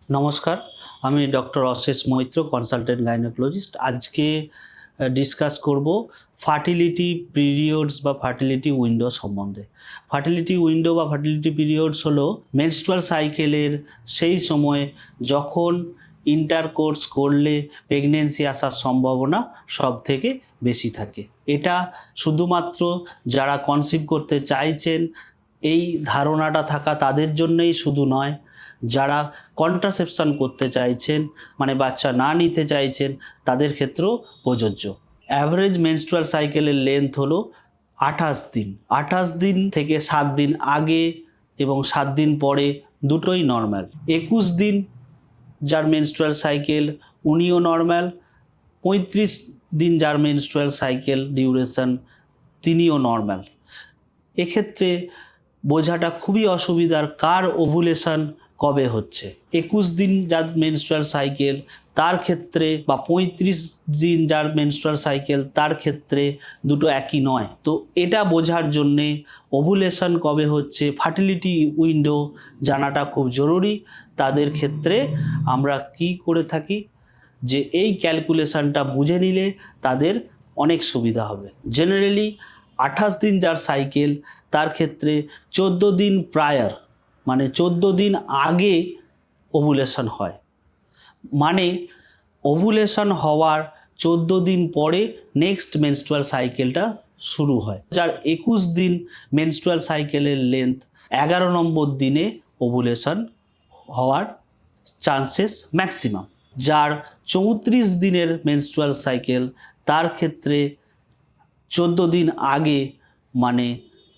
নমস্কার, আমি ডক্টর অশেষ মৈত্র, কনসালটেন্ট গাইনোকোলজিস্ট। আজকে ডিসকাস করব ফার্টিলিটি পিরিয়ডস বা ফার্টিলিটি উইন্ডো সম্বন্ধে। ফার্টিলিটি উইন্ডো বা ফার্টিলিটি পিরিয়ডস হলো মেনস্ট্রুয়াল সাইকেলের সেই সময় যখন ইন্টারকোর্স করলে প্রেগনেন্সি আসার সম্ভাবনা সবথেকে বেশি থাকে। এটা শুধুমাত্র যারা কনসিভ করতে চাইছেন এই ধারণাটা থাকা তাদের জন্যই শুধু নয়, যারা কন্ট্রাসেপশন করতে চাইছেন মানে বাচ্চা না নিতে চাইছেন তাদের ক্ষেত্রেও প্রযোজ্য। অ্যাভারেজ মেনস্ট্রুয়াল সাইকেলের লেন্থ হলো 28 দিন। 28 দিন থেকে 7 দিন আগে এবং 7 দিন পরে দুটোই নর্মাল। 21 দিন যার মেনস্ট্রুয়াল সাইকেল উনিও নর্মাল। 35 দিন যার মেনস্ট্রুয়াল সাইকেল ডিউরেশন তিনিও নর্মাল। এক্ষেত্রে বোঝাটা খুবই অসুবিধার কার ওভুলেশন কবে হচ্ছে। 21 দিন যার মেনস্ট্রুয়াল সাইকেল তার ক্ষেত্রে বা 35 দিন যার মেনস্ট্রুয়াল সাইকেল তার ক্ষেত্রে দুটো একই নয়। তো এটা বোঝার জন্যে ওভুলেশন কবে হচ্ছে, ফার্টিলিটি উইন্ডো জানাটা খুব জরুরি। তাদের ক্ষেত্রে আমরা কি করে থাকি যে এই ক্যালকুলেশনটা বুঝে নিলে তাদের অনেক সুবিধা হবে। জেনারেলি 28 দিন যার সাইকেল তার ক্ষেত্রে 14 দিন প্রায়র মানে 14 দিন আগে ওভুলেশন হয়, মানে ওভুলেশন হওয়ার 14 দিন পরে নেক্সট মেনস্ট্রুয়াল সাইকেলটা শুরু হয়। যার 21 দিন মেনস্ট্রুয়াল সাইকেলের লেন্থ 11 নম্বর দিনে ওভুলেশন হওয়ার চান্সেস ম্যাক্সিমাম। যার 34 দিনের মেনস্ট্রুয়াল সাইকেল তার ক্ষেত্রে 14 দিন আগে মানে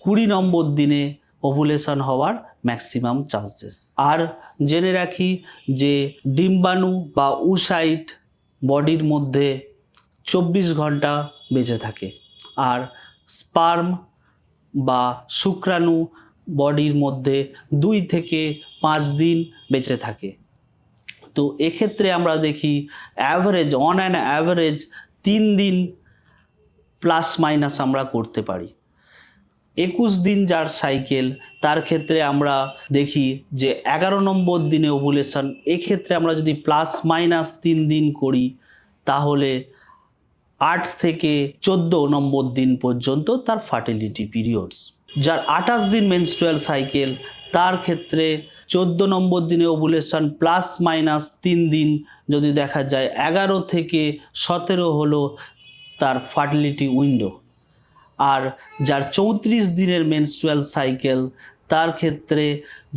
20 নম্বর দিনে ওভুলেশন হওয়ার ম্যাক্সিমাম চান্সেস। আর জেনে রাখি যে ডিম্বাণু বা উসাইট বডির মধ্যে 24 ঘন্টা বেঁচে থাকে, আর স্পার্ম বা শুক্রাণু বডির মধ্যে 2 থেকে 5 দিন বেঁচে থাকে। তো এক্ষেত্রে আমরা দেখি অ্যাভারেজ অন অ্যান অ্যাভারেজ 3 দিন প্লাস মাইনাস আমরা করতে পারি। 21 দিন যার সাইকেল তার ক্ষেত্রে আমরা দেখি যে 11 নম্বর দিনে ওভুলেশন। এক্ষেত্রে আমরা যদি প্লাস মাইনাস 3 দিন করি তাহলে 8 থেকে 14 নম্বর দিন পর্যন্ত তার ফার্টিলিটি পিরিয়ডস। যার 28 দিন মেনস্ট্রুয়াল সাইকেল তার ক্ষেত্রে 14 নম্বর দিনে ওভুলেশন প্লাস মাইনাস 3 দিন যদি দেখা যায় 11 থেকে 17 হলো তার ফার্টিলিটি উইন্ডো। আর যার 34 দিনের মেনস্ট্রুয়াল সাইকেল তার ক্ষেত্রে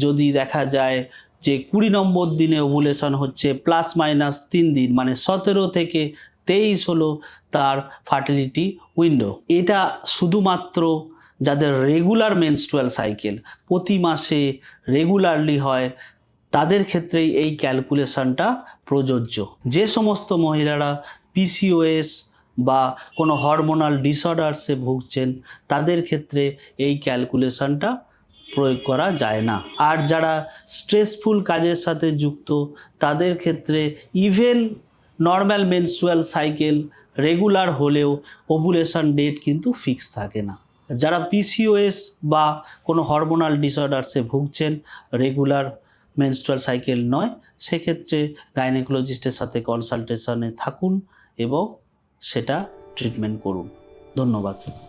যদি দেখা যায় যে 20 নম্বর দিনে ওভুলেশন হচ্ছে প্লাস মাইনাস 3 দিন মানে 17 থেকে 23 হলো তার ফার্টিলিটি উইন্ডো। এটা শুধুমাত্র যাদের রেগুলার মেনস্ট্রুয়াল সাইকেল প্রতি মাসে রেগুলারলি হয় তাদের ক্ষেত্রেই এই ক্যালকুলেশনটা প্রযোজ্য। যে সমস্ত মহিলারা পিসিওএস বা কোনো হরমোনাল ডিসঅর্ডারসে ভুগছেন তাদের ক্ষেত্রে এই ক্যালকুলেশনটা প্রয়োগ করা যায় না। আর যারা স্ট্রেসফুল কাজের সাথে যুক্ত তাদের ক্ষেত্রে even normal menstrual cycle regular হলেও ওভুলেশন ডেট কিন্তু ফিক্স থাকে না। যারা পিসিওএস বা কোনো হরমোনাল ডিসঅর্ডারসে ভুগছেন রেগুলার মেনস্ট্রুয়াল সাইকেল নয়, সেক্ষেত্রে গাইনোকোলজিস্টের সাথে কনসালটেশনে থাকুন এবং সেটা ট্রিটমেন্ট করুন। ধন্যবাদ।